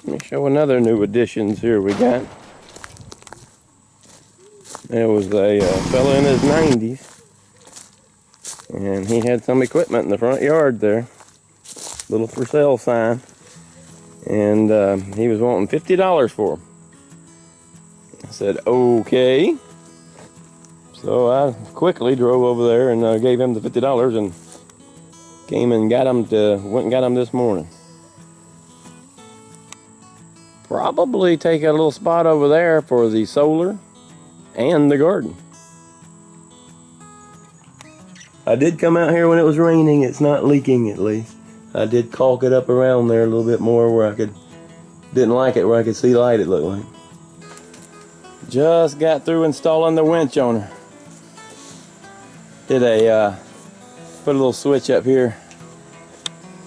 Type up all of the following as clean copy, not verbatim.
Let me show another new additions here we got. There was a fella in his 90s, and he had some equipment in the front yard there. Little for sale sign. And he was wanting $50 for them. I said, okay. So I quickly drove over there and gave him the $50 and came and went and got him this morning. Probably take a little spot over there for the solar and the garden. I did come out here when it was raining. It's not leaking at least. I did caulk it up around there a little bit more where didn't like it where I could see light, it looked like. Just got through installing the winch on her. Put a little switch up here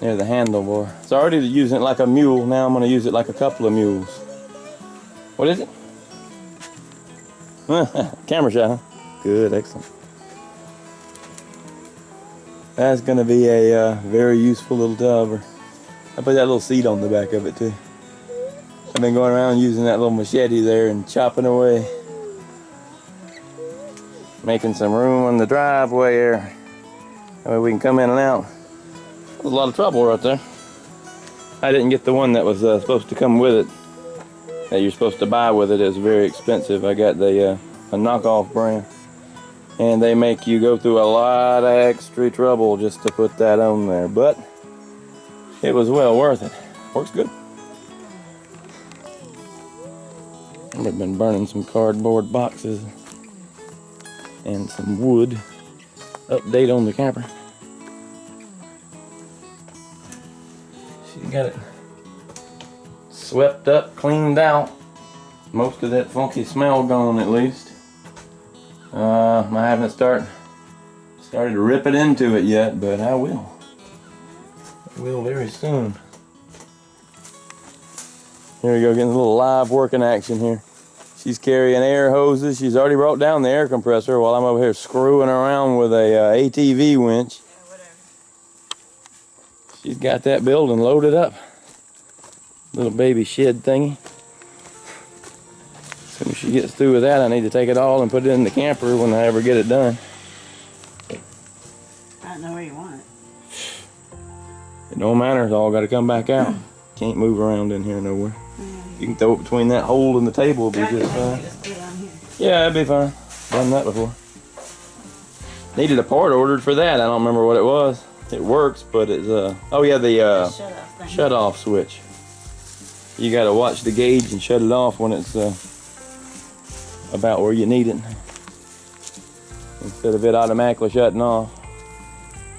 near the handlebar. It's already using it like a mule. Now I'm going to use it like a couple of mules. What is it? Camera shot, huh? Good, excellent. That's going to be a very useful little tub. I put that little seat on the back of it too. I've been going around using that little machete there and chopping away. Making some room on the driveway there. That way we can come in and out. There's a lot of trouble right there. I didn't get the one that was supposed to come with it. That you're supposed to buy with it. It's very expensive. I got a knockoff brand. And they make you go through a lot of extra trouble just to put that on there. But it was well worth it. Works good. I've been burning some cardboard boxes and some wood. Update on the camper. She got it swept up, cleaned out. Most of that funky smell gone at least. I haven't started to rip it into it yet, but I will. I will very soon. Here we go, getting a little live working action here. She's carrying air hoses. She's already brought down the air compressor while I'm over here screwing around with a ATV winch. Yeah, whatever. She's got that building loaded up. Little baby shed thingy. As soon as she gets through with that, I need to take it all and put it in the camper when I ever get it done. I don't know where you want it. It don't matter, it's all got to come back out. Can't move around in here nowhere. You can throw it between that hole and the table, will be just fine. Just put it on here. Yeah, that'd be fine. Done that before. Needed a part ordered for that. I don't remember what it was. It works, but it's oh yeah, the shut off switch. You got to watch the gauge and shut it off when it's about where you need it, instead of it automatically shutting off.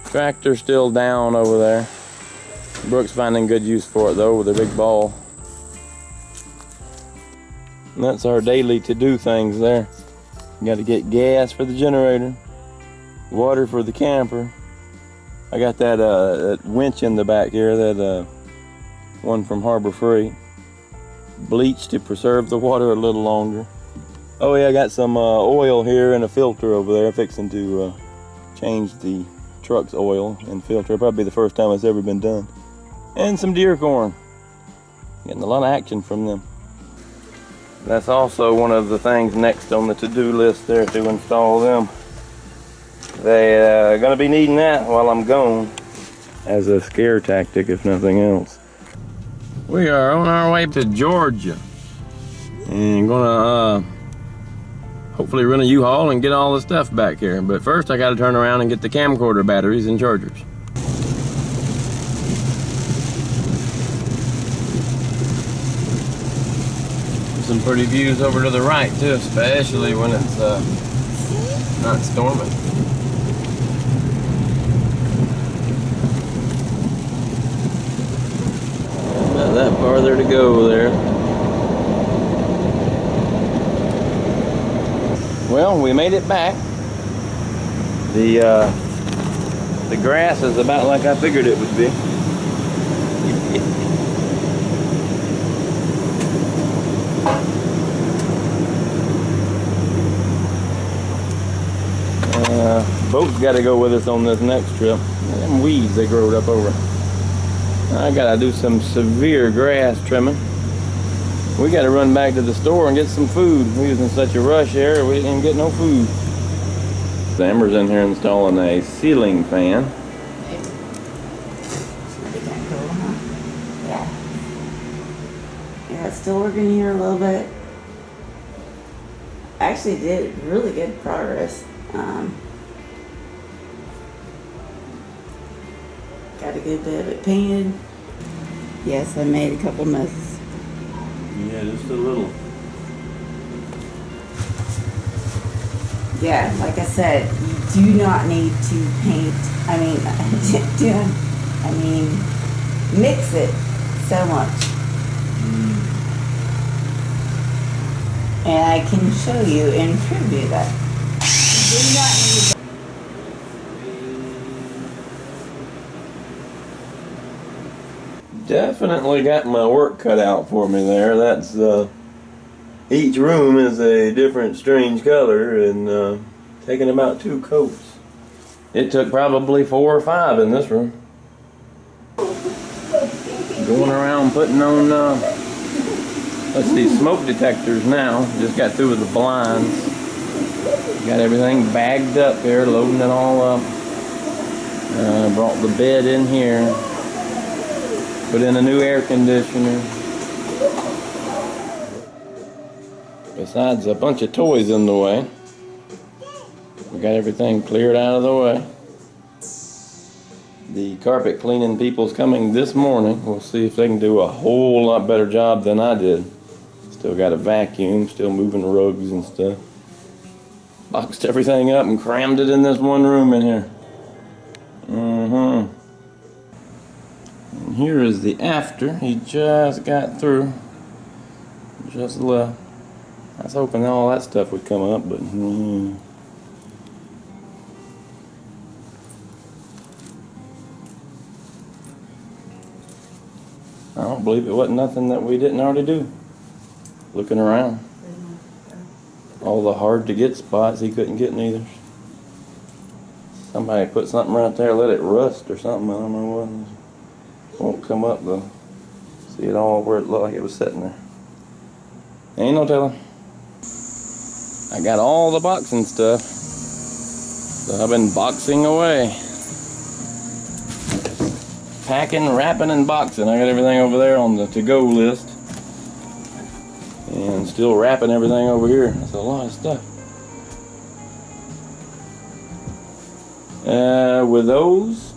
Tractor's still down over there. Brooke's finding good use for it though with a big ball. And that's our daily to-do things there. You got to get gas for the generator, water for the camper. I got that winch in the back here, that one from Harbor Freight. Bleach to preserve the water a little longer. Oh yeah, I got some oil here and a filter over there. Fixing to change the truck's oil and filter. Probably the first time it's ever been done. And some deer corn. Getting a lot of action from them. That's also one of the things next on the to-do list there, to install them. They're gonna be needing that while I'm gone as a scare tactic, if nothing else. We are on our way to Georgia and gonna hopefully rent a U-Haul and get all the stuff back here. But first I gotta turn around and get the camcorder batteries and chargers. Some pretty views over to the right too, especially when it's not storming. Not that farther to go there. Well, we made it back. The grass is about like I figured it would be. Boat's got to go with us on this next trip. Them weeds they growed up over. I gotta do some severe grass trimming. We got to run back to the store and get some food. We was in such a rush here, we didn't even get no food. Amber's in here installing a ceiling fan. Yeah, it's still working here a little bit. Actually did really good progress. Got a good bit of it painted. Yes, I made a couple messes. Yeah, just a little. Yeah, like I said, you do not need to paint. Mix it so much. And I can show you and prove you that. You do not need. Definitely got my work cut out for me there. That's each room is a different strange color, and taking about 2 coats. It took probably 4 or 5 in this room. Going around putting on let's see, smoke detectors now. Just got through with the blinds. Got everything bagged up here, loading it all up. Brought the bed in here. Put in a new air conditioner. Besides a bunch of toys in the way. We got everything cleared out of the way. The carpet cleaning people's coming this morning. We'll see if they can do a whole lot better job than I did. Still got a vacuum, still moving rugs and stuff. Boxed everything up and crammed it in this one room in here. And here is the after. He just got through. Just left. I was hoping all that stuff would come up, but I don't believe it wasn't nothing that we didn't already do. Looking around. All the hard to get spots he couldn't get neither. Somebody put something right there, let it rust or something, I don't know what. Won't come up though. See it all where it looked like it was sitting there. Ain't no telling. I got all the boxing stuff. So I've been boxing away. Packing, wrapping, and boxing. I got everything over there on the to-go list. And still wrapping everything over here. That's a lot of stuff. With those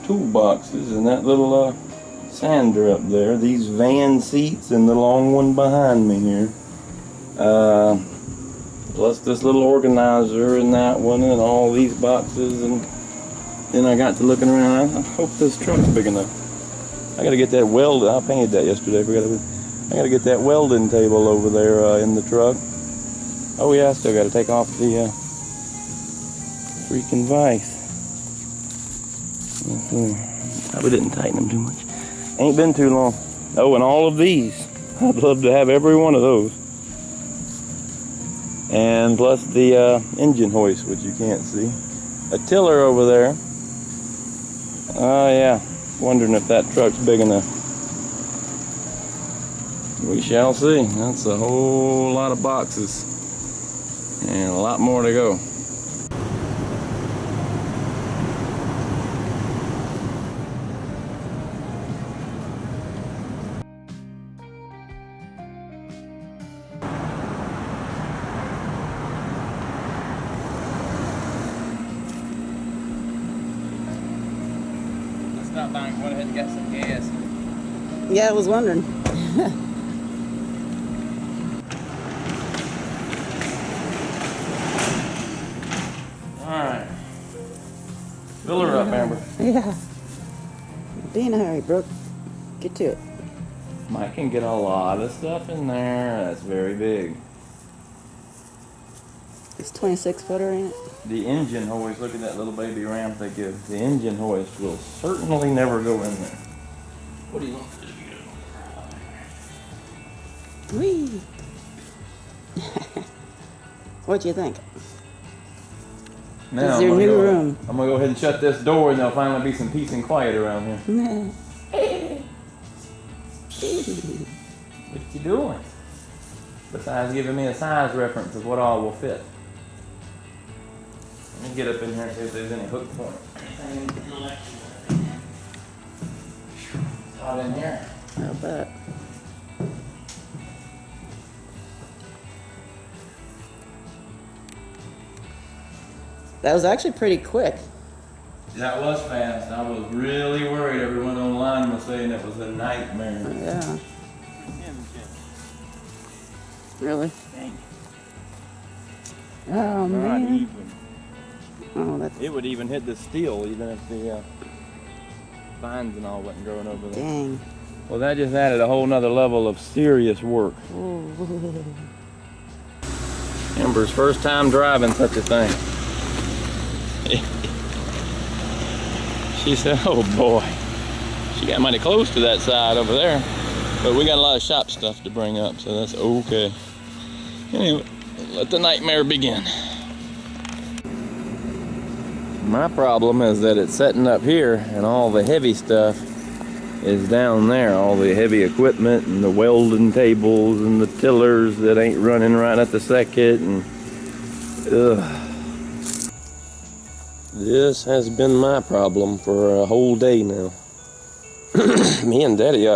toolboxes and that little sander up there, these van seats and the long one behind me here, plus this little organizer and that one and all these boxes, and then I got to looking around. I hope this truck's big enough. I gotta get that weld. I painted that yesterday. I gotta get that welding table over there in the truck. Oh yeah, I still gotta take off the freaking vise. Probably didn't tighten them too much. Ain't been too long. Oh, and all of these. I'd love to have every one of those. And plus the engine hoist, which you can't see. A tiller over there. Oh yeah, wondering if that truck's big enough. We shall see. That's a whole lot of boxes. And a lot more to go. Stop by and go ahead and get some gas. Yeah, I was wondering. Alright. Fill her up, Amber. Yeah. Be in a hurry, Brooke. Get to it. Mike can get a lot of stuff in there. That's very big. It's 26-footer, ain't it? The engine hoist, look at that little baby ramp they give. The engine hoist will certainly never go in there. What do you want to do? Whee! What'd you think? Now, It's your new room. I'm gonna go ahead and shut this door and there'll finally be some peace and quiet around here. What you doing? Besides giving me a size reference of what all will fit. Let me get up in here and see if there's any hook point. Anything electrical. It's hot in here. I bet. That was actually pretty quick. That was fast. I was really worried. Everyone online was saying it was a nightmare. Yeah. Really? Dang. Oh man. Even. Oh, that's It would even hit the steel even if the vines and all wasn't growing over there. dang. Well, that just added a whole nother level of serious work. Ooh. Amber's first time driving such a thing. She said, oh boy. She got mighty close to that side over there. But we got a lot of shop stuff to bring up, so that's okay. Anyway, let the nightmare begin. My problem is that it's setting up here and all the heavy stuff is down there. All the heavy equipment and the welding tables and the tillers that ain't running right at the second. And ugh. This has been my problem for a whole day now. Me and Daddy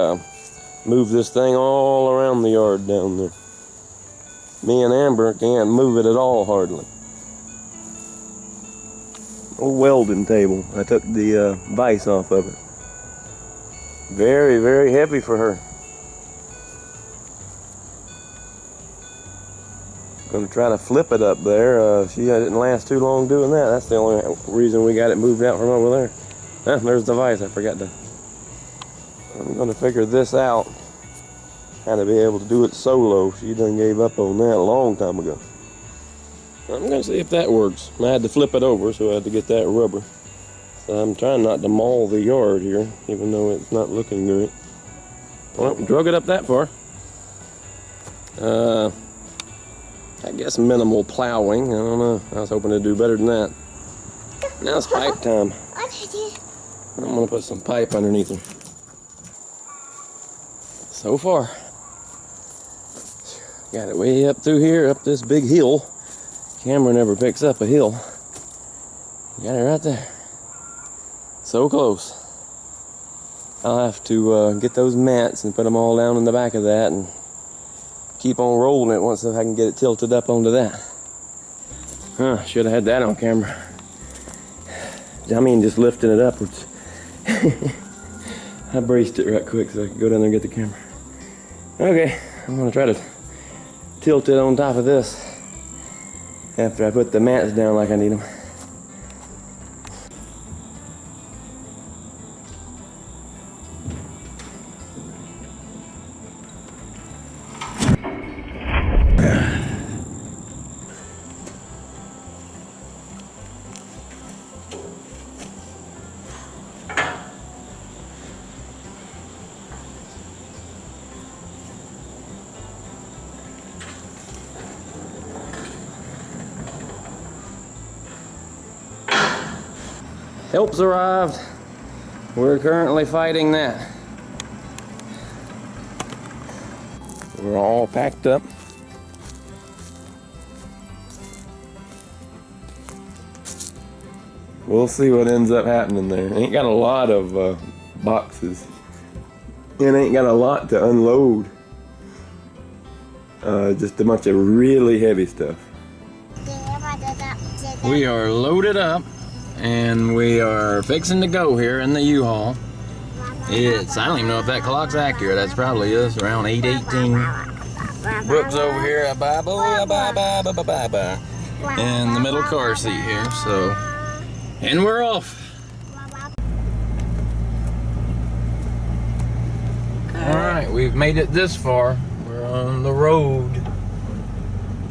moved this thing all around the yard down there. Me and Amber can't move it at all hardly. Old welding table. I took the vise off of it. Very, very heavy for her. Gonna try to flip it up there. She didn't last too long doing that. That's the only reason we got it moved out from over there. There's the vise. I forgot to. I'm gonna figure this out. How to be able to do it solo. She done gave up on that a long time ago. I'm gonna see if that works. I had to flip it over, so I had to get that rubber. So I'm trying not to maul the yard here, even though it's not looking great. Well, drug it up that far. I guess minimal plowing. I don't know. I was hoping to do better than that. Now it's pipe time. I'm gonna put some pipe underneath her. So far, got it way up through here, up this big hill. Camera never picks up a hill. Got it right there. So close. I'll have to get those mats and put them all down in the back of that and keep on rolling it once I can get it tilted up onto that. Should have had that on camera. I mean, just lifting it upwards. I braced it right quick so I could go down there and get the camera. Okay, I'm gonna try to tilt it on top of this after I put the mats down like I need them. Help's arrived. We're currently fighting that. We're all packed up. We'll see what ends up happening there. Ain't got a lot of boxes. It ain't got a lot to unload. Just a bunch of really heavy stuff. We are loaded up. And we are fixing to go here in the U-Haul. I don't even know if that clock's accurate. That's probably us around 8:18. Brooks over here, in the middle car seat here, so. And we're off. All right, we've made it this far. We're on the road.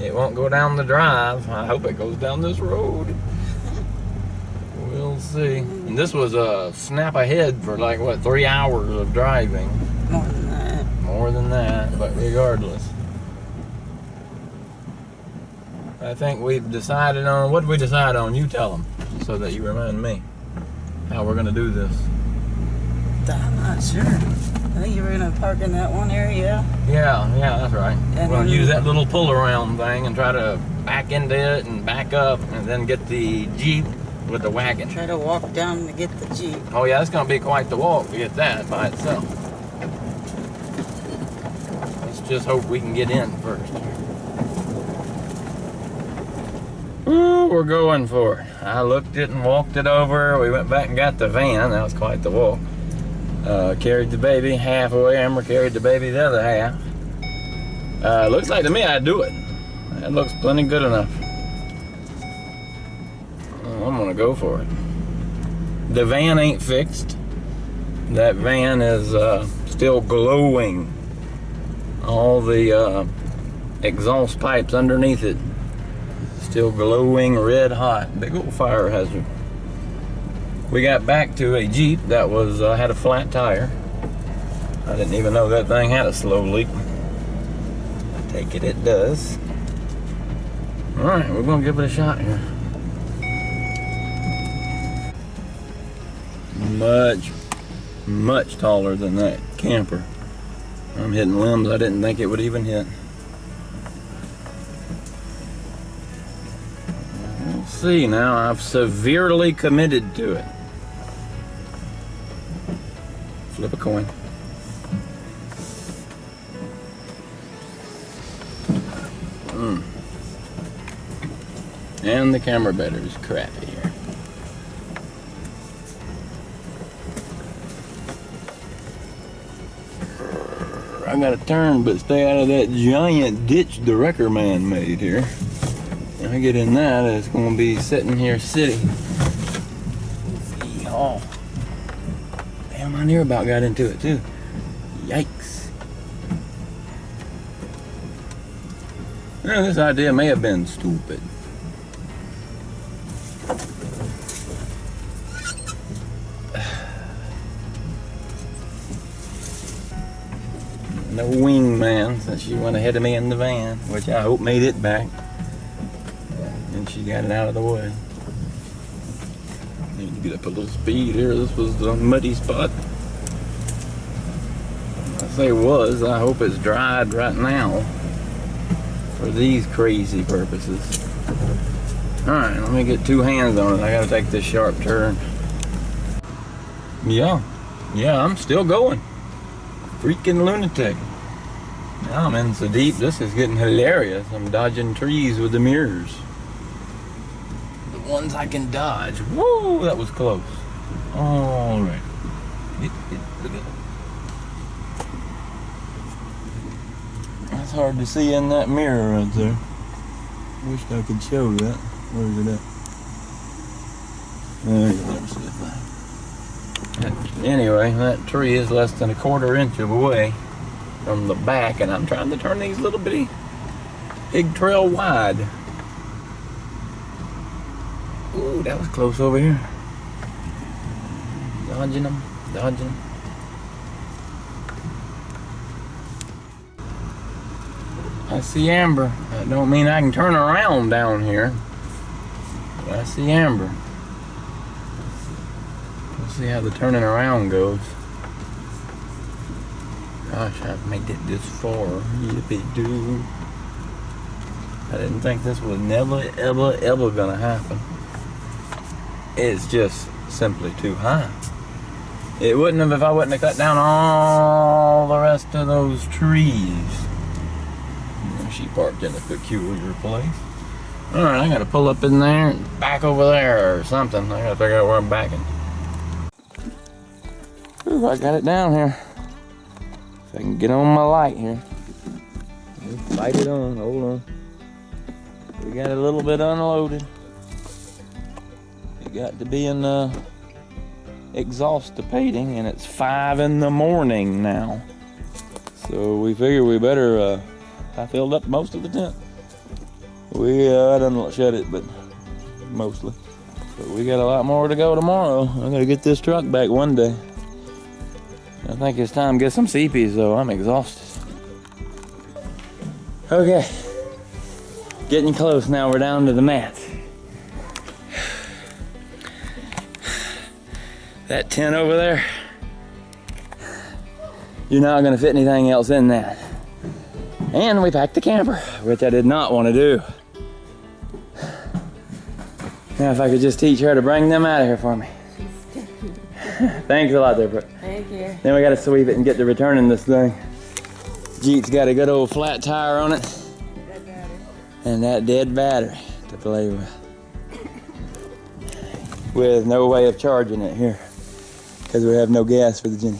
It won't go down the drive. I hope it goes down this road. We'll see. And this was a snap ahead for like, what, 3 hours of driving. More than that. More than that, but regardless. I think we've decided on, what did we decide on? You tell them, so that you remind me how we're going to do this. I'm not sure. I think you were gonna park in that one area. Yeah, that's right. And We'll then- use that little pull around thing and try to back into it and back up and then get the Jeep with the wagon. Try to walk down to get the Jeep. Oh yeah, it's gonna be quite the walk to get that by itself. Let's just hope we can get in first. Ooh, we're going for it. I looked it and walked it over. We went back and got the van. That was quite the walk. Carried the baby halfway. Amber carried the baby the other half. Looks like to me I'd do it. That looks plenty good enough. Oh, I'm gonna go for it. The van ain't fixed. That van is still glowing. All the exhaust pipes underneath it still glowing red hot. Big old fire hazard. We got back to a Jeep that was had a flat tire. I didn't even know that thing had a slow leak. I take it does. All right, we're gonna give it a shot here. Much taller than that camper. I'm hitting limbs I didn't think it would even hit. We'll see now. I've severely committed to it. Flip a coin. And the camera battery's crappy here. I gotta turn, but stay out of that giant ditch the wrecker man made here. When I get in that, it's gonna be sitting here sitting. Oh, damn! I near about got into it too. Yikes! Well, this idea may have been stupid. No wingman, since she went ahead of me in the van, which I hope made it back. And she got it out of the way. Need to get up a little speed here. This was the muddy spot. I say was, I hope it's dried right now for these crazy purposes. Alright, let me get two hands on it. I gotta take this sharp turn. Yeah, I'm still going. Freaking lunatic. Now I'm in so deep, this is getting hilarious. I'm dodging trees with the mirrors. The ones I can dodge. Woo, that was close. All right. That's hard to see in that mirror right there. Wished I could show that. Where's it at? There you go. There's the thing. Anyway, that tree is less than a quarter inch away from the back, and I'm trying to turn these little bitty pig trail wide. Ooh, that was close over here. Dodging them. I see Amber. That don't mean I can turn around down here. But I see Amber. See how the turning around goes. Gosh, I've made it this far. Yippee-doo. I didn't think this was never, ever gonna happen. It's just simply too high. It wouldn't have if I wouldn't have cut down all the rest of those trees. She parked in a peculiar place. Alright, I gotta pull up in there and back over there or something. I gotta figure out where I'm backing. Ooh, I got it down here. If I can get on my light here. Light it on, hold on. We got it a little bit unloaded. It got to be in exhaustipating, and it's 5 in the morning now. So we figure we better, I filled up most of the tent. I didn't shut it, but mostly. But we got a lot more to go tomorrow. I gotta get this truck back one day. I think it's time to get some CPs though. I'm exhausted. Okay. Getting close now. We're down to the mats. That tent over there. you're not gonna fit anything else in that. And we packed the camper, which I did not want to do. Now if I could just teach her to bring them out of here for me. Thanks a lot there, Brooke. Thank you. Then we gotta sweep it and get to returning this thing. Jeep's got a good old flat tire on it. And that dead battery to play with. With no way of charging it here, because we have no gas for the Jenny.